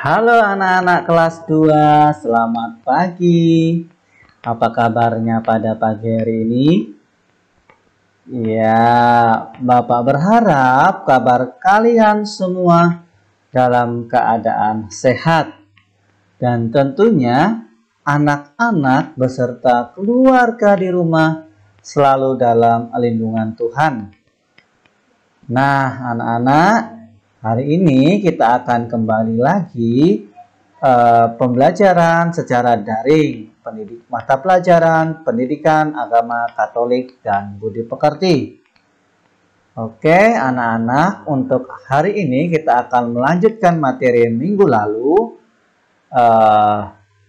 Halo anak-anak kelas 2, selamat pagi. Apa kabarnya pada pagi hari ini? Ya, Bapak berharap kabar kalian semua dalam keadaan sehat. Dan tentunya anak-anak beserta keluarga di rumah selalu dalam lindungan Tuhan. Nah, anak-anak, hari ini kita akan kembali lagi pembelajaran secara daring, mata pelajaran pendidikan agama Katolik dan budi pekerti. Oke, anak-anak, untuk hari ini kita akan melanjutkan materi minggu lalu,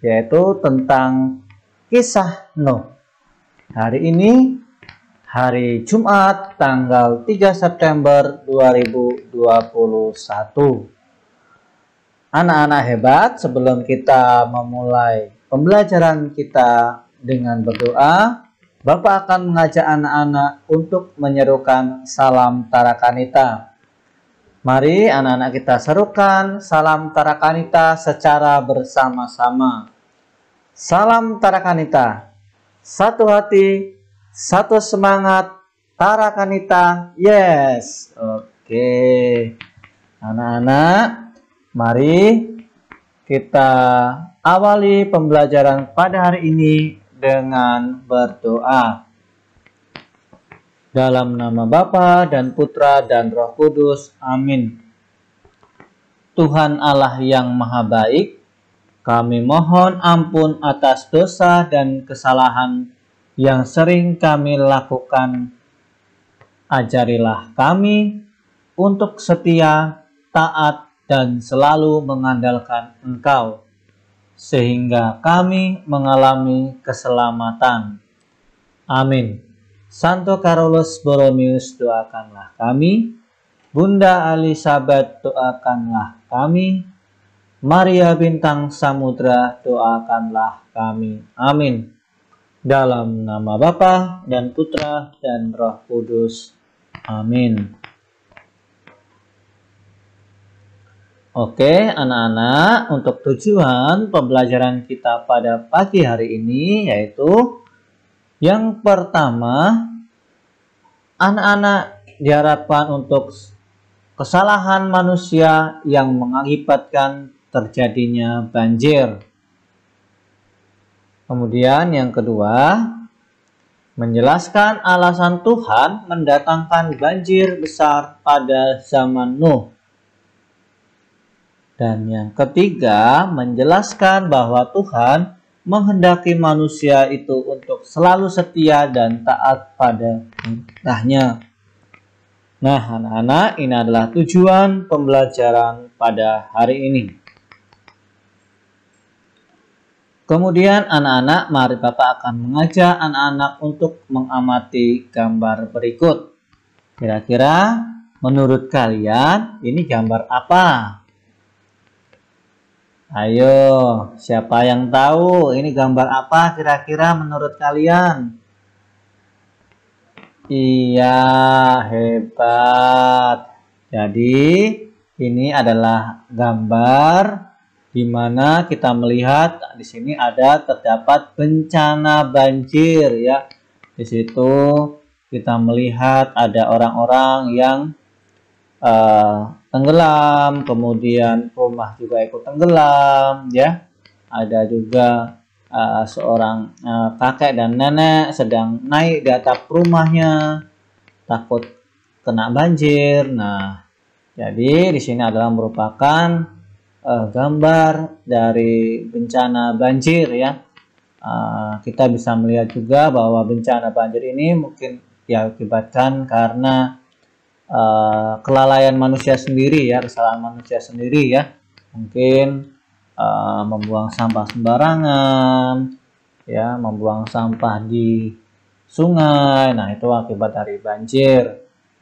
yaitu tentang kisah Nuh. Hari ini hari Jumat tanggal 3 September 2021. Anak-anak hebat, sebelum kita memulai pembelajaran kita dengan berdoa, Bapak akan mengajak anak-anak untuk menyerukan salam Tarakanita. Mari anak-anak kita serukan salam Tarakanita secara bersama-sama. Salam Tarakanita, satu hati, satu semangat, Tarakanita, yes. Oke, anak-anak, mari kita awali pembelajaran pada hari ini dengan berdoa. Dalam nama Bapa dan Putra dan Roh Kudus, amin. Tuhan Allah yang Maha Baik, kami mohon ampun atas dosa dan kesalahan yang sering kami lakukan. Ajarilah kami untuk setia, taat, dan selalu mengandalkan Engkau, sehingga kami mengalami keselamatan. Amin. Santo Carolus Borromeus, doakanlah kami. Bunda Elizabeth, doakanlah kami. Maria Bintang Samudra, doakanlah kami. Amin. Dalam nama Bapa dan Putra dan Roh Kudus. Amin. Oke, anak-anak, untuk tujuan pembelajaran kita pada pagi hari ini yaitu yang pertama, anak-anak diharapkan untuk kesalahan manusia yang mengakibatkan terjadinya banjir. Kemudian yang kedua, menjelaskan alasan Tuhan mendatangkan banjir besar pada zaman Nuh. Dan yang ketiga, menjelaskan bahwa Tuhan menghendaki manusia itu untuk selalu setia dan taat pada perintahnya. Nah, anak-anak, ini adalah tujuan pembelajaran pada hari ini. Kemudian anak-anak, mari Bapak akan mengajak anak-anak untuk mengamati gambar berikut. Kira-kira menurut kalian ini gambar apa? Ayo, siapa yang tahu ini gambar apa kira-kira menurut kalian? Iya, hebat. Jadi, ini adalah gambar di mana kita melihat di sini terdapat bencana banjir ya. Di situ kita melihat ada orang-orang yang tenggelam, kemudian rumah juga ikut tenggelam ya. Ada juga seorang kakek dan nenek sedang naik di atap rumahnya takut kena banjir. Nah, jadi di sini adalah merupakan gambar dari bencana banjir ya. Kita bisa melihat juga bahwa bencana banjir ini mungkin diakibatkan karena kelalaian manusia sendiri ya, kesalahan manusia sendiri ya. Mungkin membuang sampah sembarangan ya, membuang sampah di sungai. Nah, itu akibat dari banjir.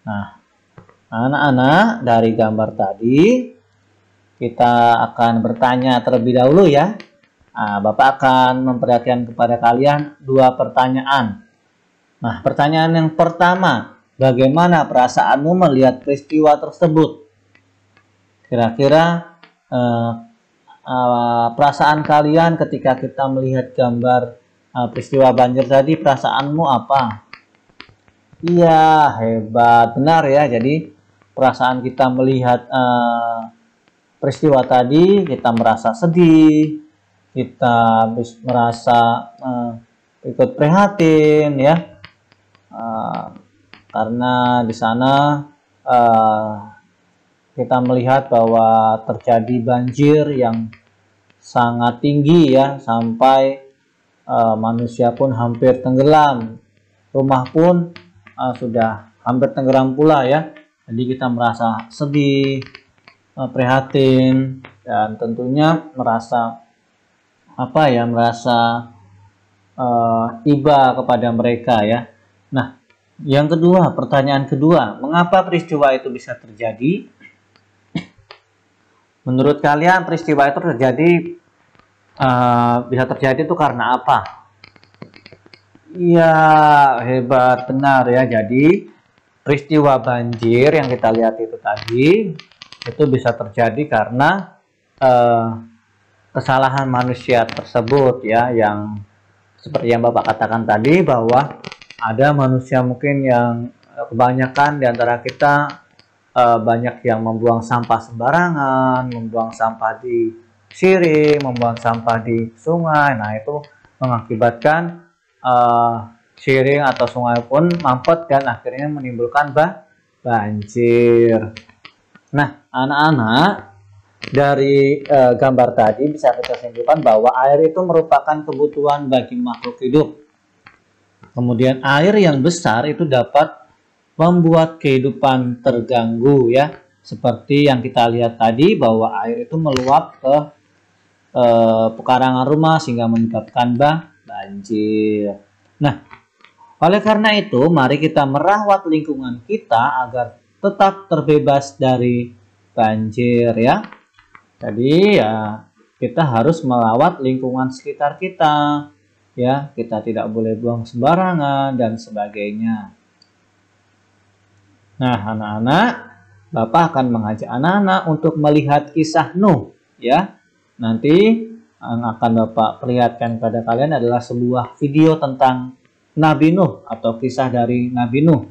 Nah, anak-anak, dari gambar tadi kita akan bertanya terlebih dahulu ya. Bapak akan memperhatikan kepada kalian dua pertanyaan. Nah, pertanyaan yang pertama, bagaimana perasaanmu melihat peristiwa tersebut? Kira-kira perasaan kalian ketika kita melihat gambar peristiwa banjir tadi, perasaanmu apa? Iya, hebat, benar ya. Jadi perasaan kita melihat peristiwa tadi, kita merasa sedih, kita merasa ikut prihatin ya, karena di sana kita melihat bahwa terjadi banjir yang sangat tinggi ya, sampai manusia pun hampir tenggelam, rumah pun sudah hampir tenggelam pula ya. Jadi kita merasa sedih, prihatin, dan tentunya merasa iba kepada mereka ya. Nah, yang kedua, pertanyaan kedua, mengapa peristiwa itu bisa terjadi? Menurut kalian peristiwa itu bisa terjadi itu karena apa? Iya, hebat, benar ya. Jadi peristiwa banjir yang kita lihat itu tadi itu bisa terjadi karena kesalahan manusia tersebut ya, yang seperti yang Bapak katakan tadi, bahwa ada manusia mungkin yang kebanyakan di antara kita banyak yang membuang sampah sembarangan, membuang sampah di siring, membuang sampah di sungai. Nah, itu mengakibatkan siring atau sungai pun mampet dan akhirnya menimbulkan banjir. Nah, anak-anak, dari gambar tadi bisa kita simpulkan bahwa air itu merupakan kebutuhan bagi makhluk hidup. Kemudian air yang besar itu dapat membuat kehidupan terganggu ya, seperti yang kita lihat tadi bahwa air itu meluap ke pekarangan rumah sehingga menyebabkan banjir. Nah, oleh karena itu mari kita merawat lingkungan kita agar tetap terbebas dari banjir ya. Jadi ya kita harus merawat lingkungan sekitar kita ya, kita tidak boleh buang sembarangan dan sebagainya. Nah, anak-anak, Bapak akan mengajak anak-anak untuk melihat kisah Nuh ya. Nanti yang akan Bapak perlihatkan pada kalian adalah sebuah video tentang Nabi Nuh atau kisah dari Nabi Nuh.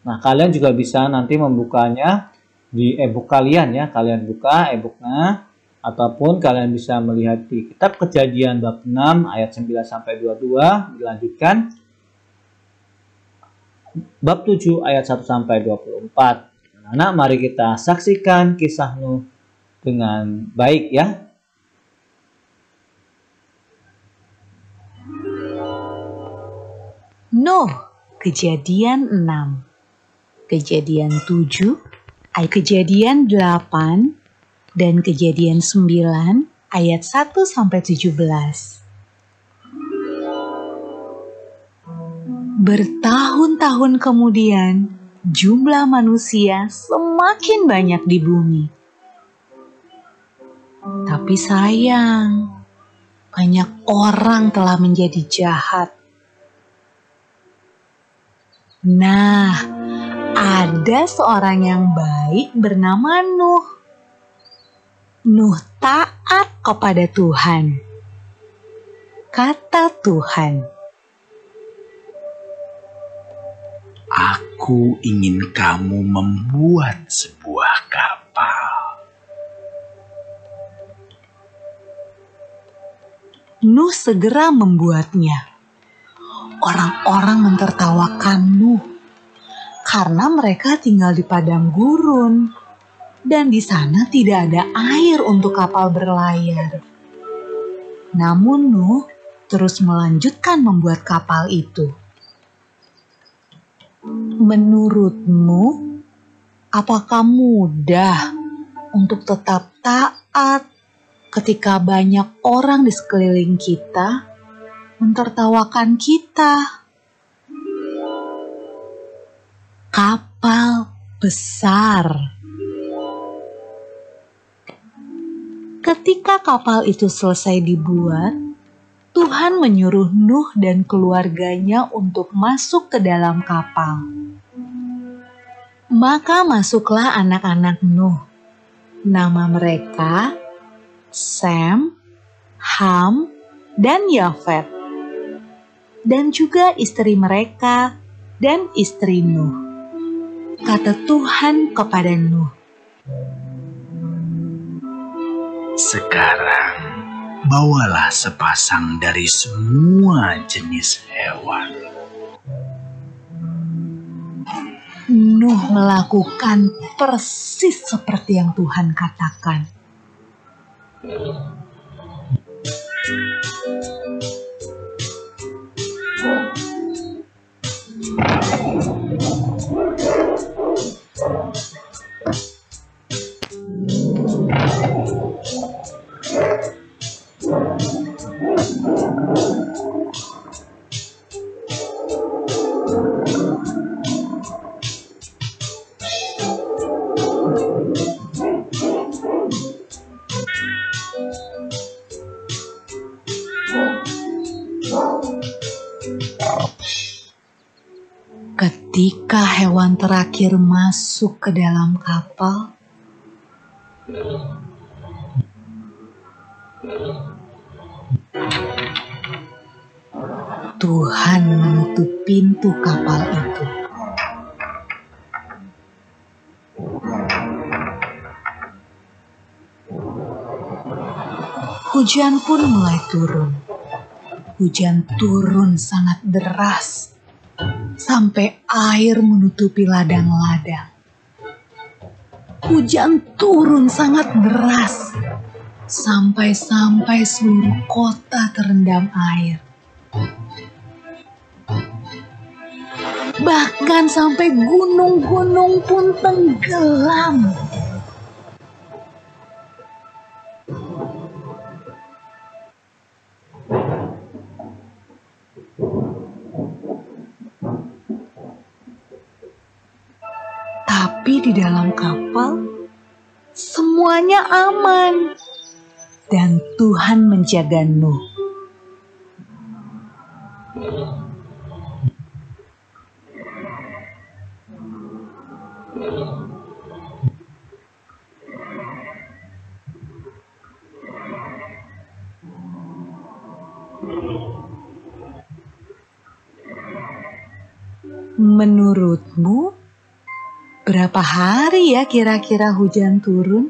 Nah, kalian juga bisa nanti membukanya di e-book kalian ya. Kalian buka e-booknya, ataupun kalian bisa melihat di kitab Kejadian bab 6 ayat 9 sampai 22, dilanjutkan bab 7 ayat 1 sampai 24. Nah, mari kita saksikan kisah Nuh dengan baik ya. Nuh, Kejadian 6, Kejadian 7, Kejadian 8, dan Kejadian 9 ayat 1 sampai 17. Bertahun-tahun kemudian, jumlah manusia semakin banyak di bumi. Tapi sayang, banyak orang telah menjadi jahat. Nah, ada seorang yang baik bernama Nuh. Nuh taat kepada Tuhan. Kata Tuhan, "Aku ingin kamu membuat sebuah kapal." Nuh segera membuatnya. Orang-orang mentertawakan Nuh karena mereka tinggal di padang gurun dan di sana tidak ada air untuk kapal berlayar. Namun Nuh terus melanjutkan membuat kapal itu. Menurutmu, apakah mudah untuk tetap taat ketika banyak orang di sekeliling kita mentertawakan kita? Kapal besar. Ketika kapal itu selesai dibuat, Tuhan menyuruh Nuh dan keluarganya untuk masuk ke dalam kapal. Maka masuklah anak-anak Nuh. Nama mereka Sem, Ham, dan Yafet, dan juga istri mereka dan istri Nuh. Kata Tuhan kepada Nuh, Sekarang bawalah sepasang dari semua jenis hewan. Nuh melakukan persis seperti yang Tuhan katakan. Ketika hewan terakhir masuk ke dalam kapal, Tuhan menutup pintu kapal itu. Hujan pun mulai turun. Hujan turun sangat deras, sampai air menutupi ladang-ladang. Hujan turun sangat deras, sampai seluruh kota terendam air. Bahkan sampai gunung-gunung pun tenggelam. Tapi di dalam kapal, semuanya aman. Dan Tuhan menjaga Nuh. Menurutmu, berapa hari ya kira-kira hujan turun?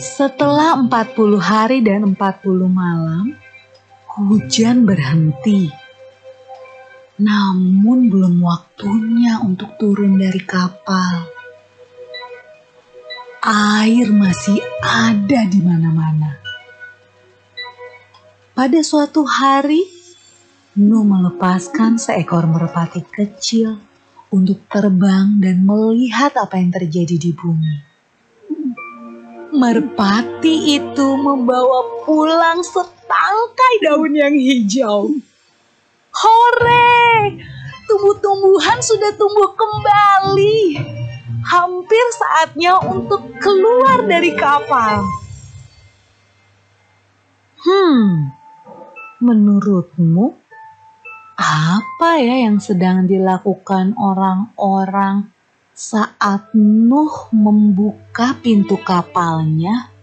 Setelah 40 hari dan 40 malam, hujan berhenti. Namun belum waktunya untuk turun dari kapal. Air masih ada di mana-mana. Pada suatu hari, Nuh melepaskan seekor merpati kecil untuk terbang dan melihat apa yang terjadi di bumi. Merpati itu membawa pulang setangkai daun yang hijau. Hore! Tumbuh-tumbuhan sudah tumbuh kembali. Hampir saatnya untuk keluar dari kapal. Menurutmu, apa ya yang sedang dilakukan orang-orang saat Nuh membuka pintu kapalnya?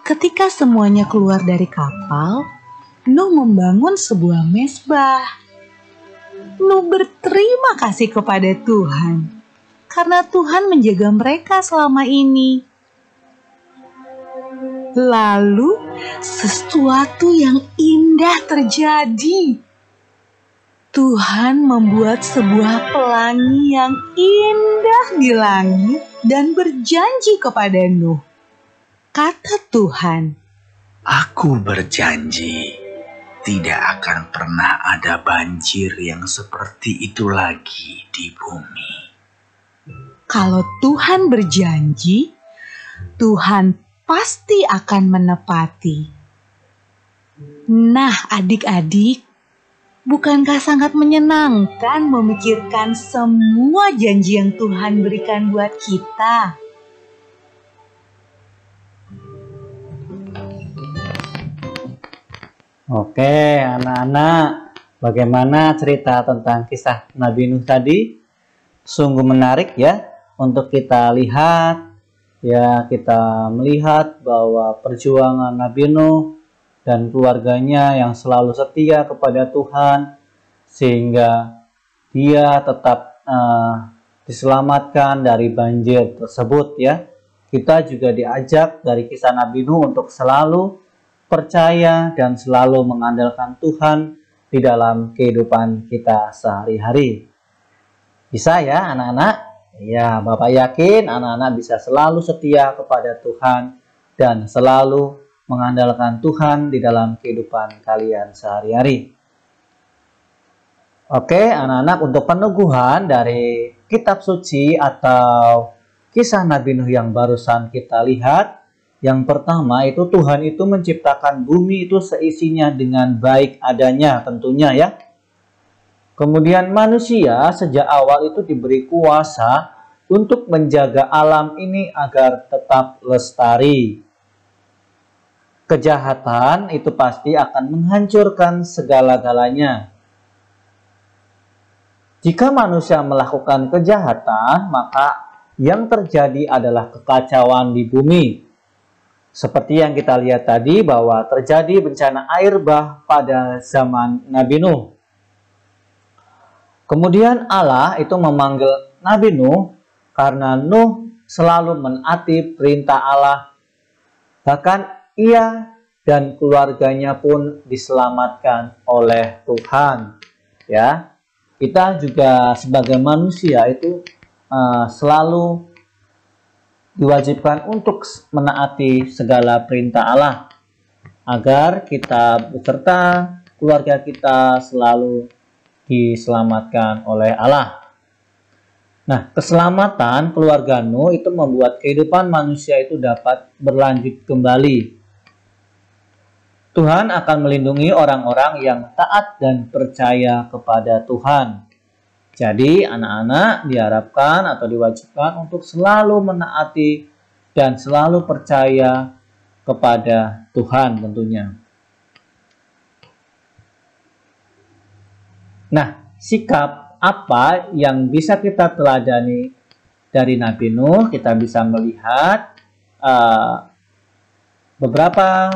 Ketika semuanya keluar dari kapal, Nuh membangun sebuah mezbah. Nuh berterima kasih kepada Tuhan karena Tuhan menjaga mereka selama ini. Lalu sesuatu yang indah terjadi. Tuhan membuat sebuah pelangi yang indah di langit dan berjanji kepada Nuh. Kata Tuhan, Aku berjanji tidak akan pernah ada banjir yang seperti itu lagi di bumi. kalau Tuhan berjanji, Tuhan pasti akan menepati. Nah, adik-adik, Bukankah sangat menyenangkan memikirkan semua janji yang Tuhan berikan buat kita? Oke, anak-anak, bagaimana cerita tentang kisah Nabi Nuh tadi? Sungguh menarik ya untuk kita lihat. Ya, kita melihat bahwa perjuangan Nabi Nuh dan keluarganya yang selalu setia kepada Tuhan sehingga dia tetap diselamatkan dari banjir tersebut ya. Kita juga diajak dari kisah Nabi Nuh untuk selalu percaya dan selalu mengandalkan Tuhan di dalam kehidupan kita sehari-hari. Bisa ya anak-anak? Ya, Bapak yakin anak-anak bisa selalu setia kepada Tuhan dan selalu mengandalkan Tuhan di dalam kehidupan kalian sehari-hari. Oke, anak-anak, untuk peneguhan dari kitab suci atau kisah Nabi Nuh yang barusan kita lihat, yang pertama itu Tuhan itu menciptakan bumi itu seisinya dengan baik adanya tentunya ya. Kemudian manusia sejak awal itu diberi kuasa untuk menjaga alam ini agar tetap lestari. Kejahatan itu pasti akan menghancurkan segala-galanya. Jika manusia melakukan kejahatan, maka yang terjadi adalah kekacauan di bumi. Seperti yang kita lihat tadi bahwa terjadi bencana air bah pada zaman Nabi Nuh. Kemudian Allah itu memanggil Nabi Nuh karena Nuh selalu menaati perintah Allah. Bahkan ia dan keluarganya pun diselamatkan oleh Tuhan. Ya, kita juga sebagai manusia itu selalu diwajibkan untuk menaati segala perintah Allah agar kita beserta keluarga kita selalu diselamatkan oleh Allah. Nah, keselamatan keluarga Nuh itu membuat kehidupan manusia itu dapat berlanjut kembali. Tuhan akan melindungi orang-orang yang taat dan percaya kepada Tuhan. Jadi, anak-anak diharapkan atau diwajibkan untuk selalu menaati dan selalu percaya kepada Tuhan tentunya. Nah, sikap apa yang bisa kita teladani dari Nabi Nuh? Kita bisa melihat beberapa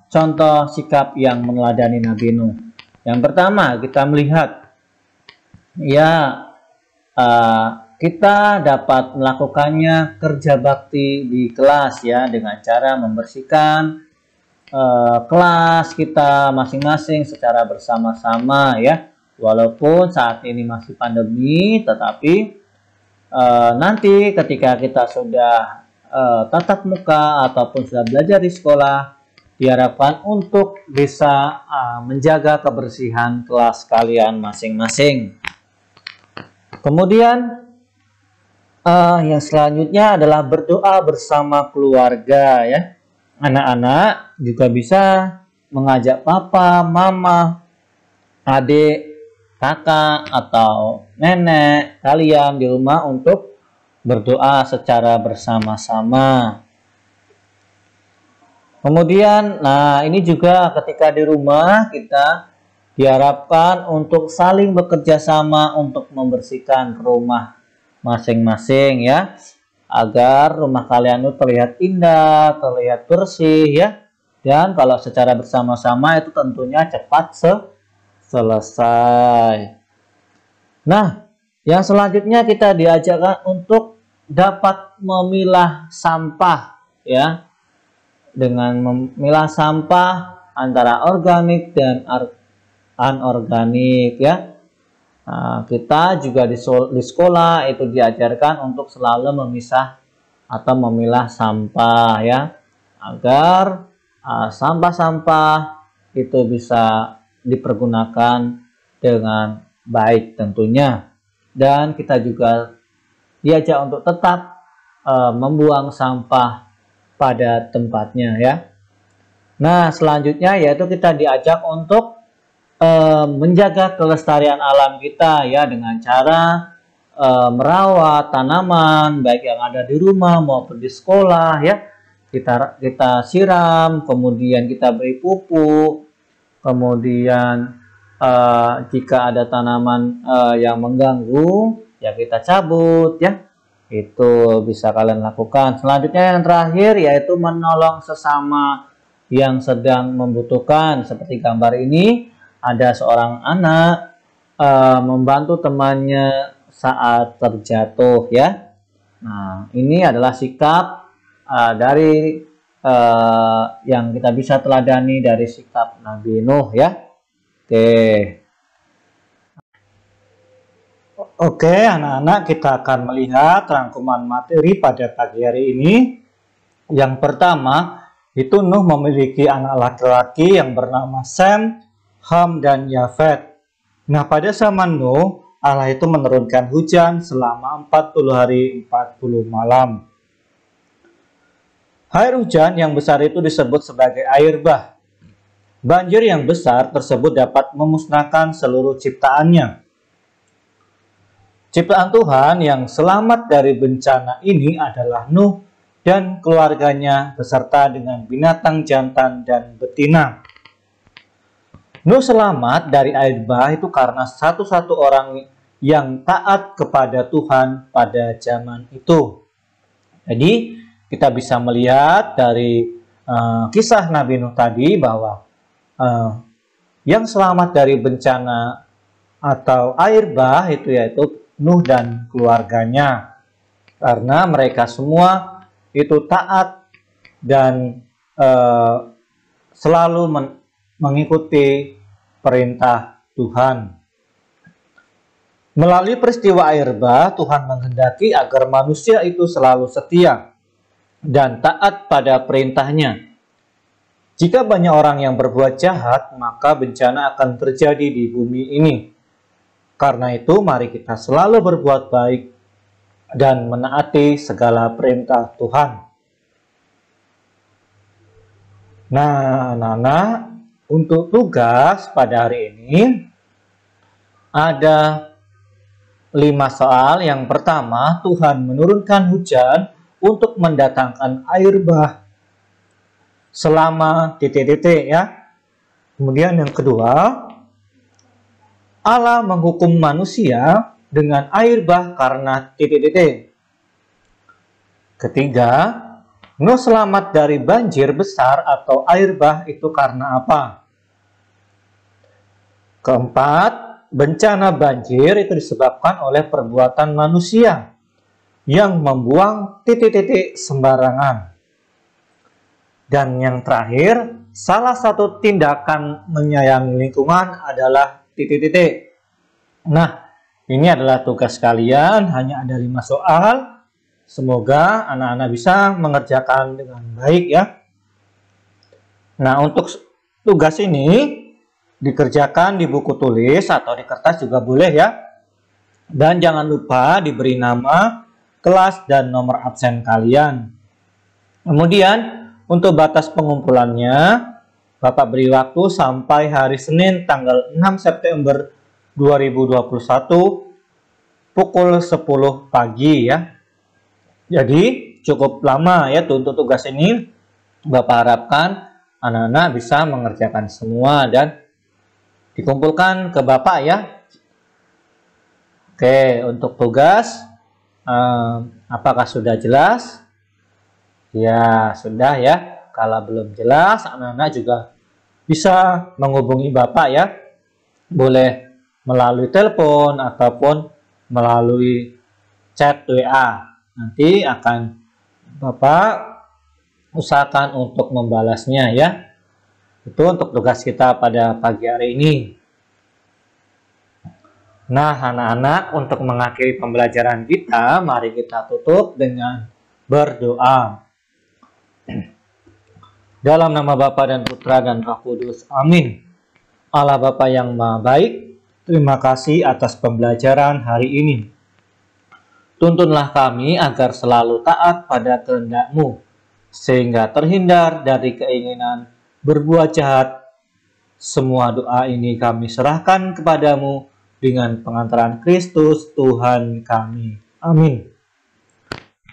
contoh sikap yang meneladani Nabi Nuh. Yang pertama, kita melihat kita dapat melakukannya kerja bakti di kelas ya, dengan cara membersihkan kelas kita masing-masing secara bersama-sama ya. Walaupun saat ini masih pandemi, tetapi nanti ketika kita sudah tatap muka ataupun sudah belajar di sekolah, diharapkan untuk bisa menjaga kebersihan kelas kalian masing-masing. Kemudian yang selanjutnya adalah berdoa bersama keluarga ya. Anak-anak juga bisa mengajak papa, mama, adik, kakak atau nenek kalian di rumah untuk berdoa secara bersama-sama. Kemudian, ini juga ketika di rumah kita diharapkan untuk saling bekerja sama untuk membersihkan rumah masing-masing ya, agar rumah kalian itu terlihat indah, terlihat bersih ya. Dan kalau secara bersama-sama itu tentunya cepat selesai. Nah, yang selanjutnya kita diajarkan untuk dapat memilah sampah ya, dengan memilah sampah antara organik dan anorganik ya. Nah, kita juga di sekolah itu diajarkan untuk selalu memisah atau memilah sampah ya, agar sampah-sampah itu bisa dipergunakan dengan baik tentunya. Dan kita juga diajak untuk tetap membuang sampah pada tempatnya ya. Nah, selanjutnya yaitu kita diajak untuk menjaga kelestarian alam kita ya dengan cara merawat tanaman baik yang ada di rumah maupun di sekolah ya. Kita siram, kemudian kita beri pupuk, kemudian jika ada tanaman yang mengganggu ya kita cabut ya. Itu bisa kalian lakukan. Selanjutnya yang terakhir yaitu menolong sesama yang sedang membutuhkan. Seperti gambar ini ada seorang anak membantu temannya saat terjatuh ya. Nah, ini adalah sikap dari yang kita bisa teladani dari sikap Nabi Nuh ya. Oke, anak-anak, kita akan melihat rangkuman materi pada pagi hari ini. Yang pertama, itu Nuh memiliki anak laki-laki yang bernama Sem, Ham, dan Yafet. Nah, pada zaman Nuh, Allah itu menurunkan hujan selama 40 hari 40 malam. Air hujan yang besar itu disebut sebagai air bah. Banjir yang besar tersebut dapat memusnahkan seluruh ciptaannya. Ciptaan Tuhan yang selamat dari bencana ini adalah Nuh dan keluarganya beserta dengan binatang jantan dan betina. Nuh selamat dari air bah itu karena satu-satu orang yang taat kepada Tuhan pada zaman itu. Jadi kita bisa melihat dari kisah Nabi Nuh tadi bahwa yang selamat dari bencana atau air bah itu yaitu Nuh dan keluarganya, karena mereka semua itu taat dan selalu mengikuti perintah Tuhan. Melalui peristiwa air bah, Tuhan menghendaki agar manusia itu selalu setia dan taat pada perintahnya. Jika banyak orang yang berbuat jahat, maka bencana akan terjadi di bumi ini. Karena itu, mari kita selalu berbuat baik dan menaati segala perintah Tuhan. Nah, anak-anak, untuk tugas pada hari ini ada 5 soal. Yang pertama, Tuhan menurunkan hujan untuk mendatangkan air bah selama titik-titik ya. Kemudian yang kedua, Allah menghukum manusia dengan air bah karena titik-titik. Ketiga, Nuh selamat dari banjir besar atau air bah itu karena apa? Keempat, bencana banjir itu disebabkan oleh perbuatan manusia yang membuang titik-titik sembarangan. Dan yang terakhir, salah satu tindakan menyayangi lingkungan adalah titik-titik. Nah, ini adalah tugas kalian, hanya ada 5 soal. Semoga anak-anak bisa mengerjakan dengan baik ya. Nah, untuk tugas ini dikerjakan di buku tulis atau di kertas juga boleh ya. Dan jangan lupa diberi nama, kelas, dan nomor absen kalian. Kemudian untuk batas pengumpulannya, Bapak beri waktu sampai hari Senin tanggal 6 September 2021 pukul 10 pagi ya. Jadi cukup lama ya untuk tugas ini. Bapak harapkan anak-anak bisa mengerjakan semua dan dikumpulkan ke Bapak ya. Oke, untuk tugas apakah sudah jelas? Ya, sudah ya. Kalau belum jelas, anak-anak juga bisa menghubungi Bapak ya. Boleh melalui telepon ataupun melalui chat WA. Nanti akan Bapak usahakan untuk membalasnya ya. Itu untuk tugas kita pada pagi hari ini. Nah, anak-anak, untuk mengakhiri pembelajaran kita, mari kita tutup dengan berdoa. Dalam nama Bapa dan Putra dan Roh Kudus. Amin. Allah Bapa yang Maha Baik, terima kasih atas pembelajaran hari ini. Tuntunlah kami agar selalu taat pada kehendak-Mu, sehingga terhindar dari keinginan berbuat jahat Semua doa ini kami serahkan kepadamu dengan pengantaran Kristus Tuhan kami. Amin.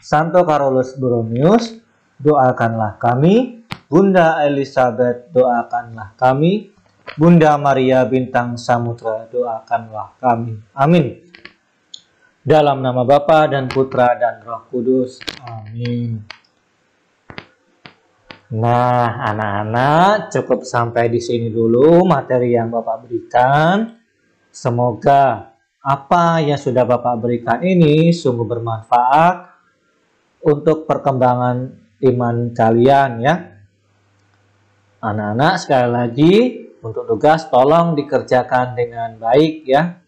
Santo Carolus Borromeus, doakanlah kami. Bunda Elizabeth, doakanlah kami. Bunda Maria Bintang Samudra, doakanlah kami. Amin. Dalam nama Bapa dan Putra dan Roh Kudus. Amin. Nah, anak-anak, cukup sampai di sini dulu materi yang Bapak berikan. Semoga apa yang sudah Bapak berikan ini sungguh bermanfaat untuk perkembangan iman kalian ya. Anak-anak, sekali lagi untuk tugas tolong dikerjakan dengan baik ya.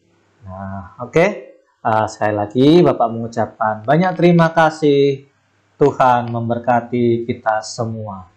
Nah, oke. Sekali lagi Bapak mengucapkan banyak terima kasih. Tuhan memberkati kita semua.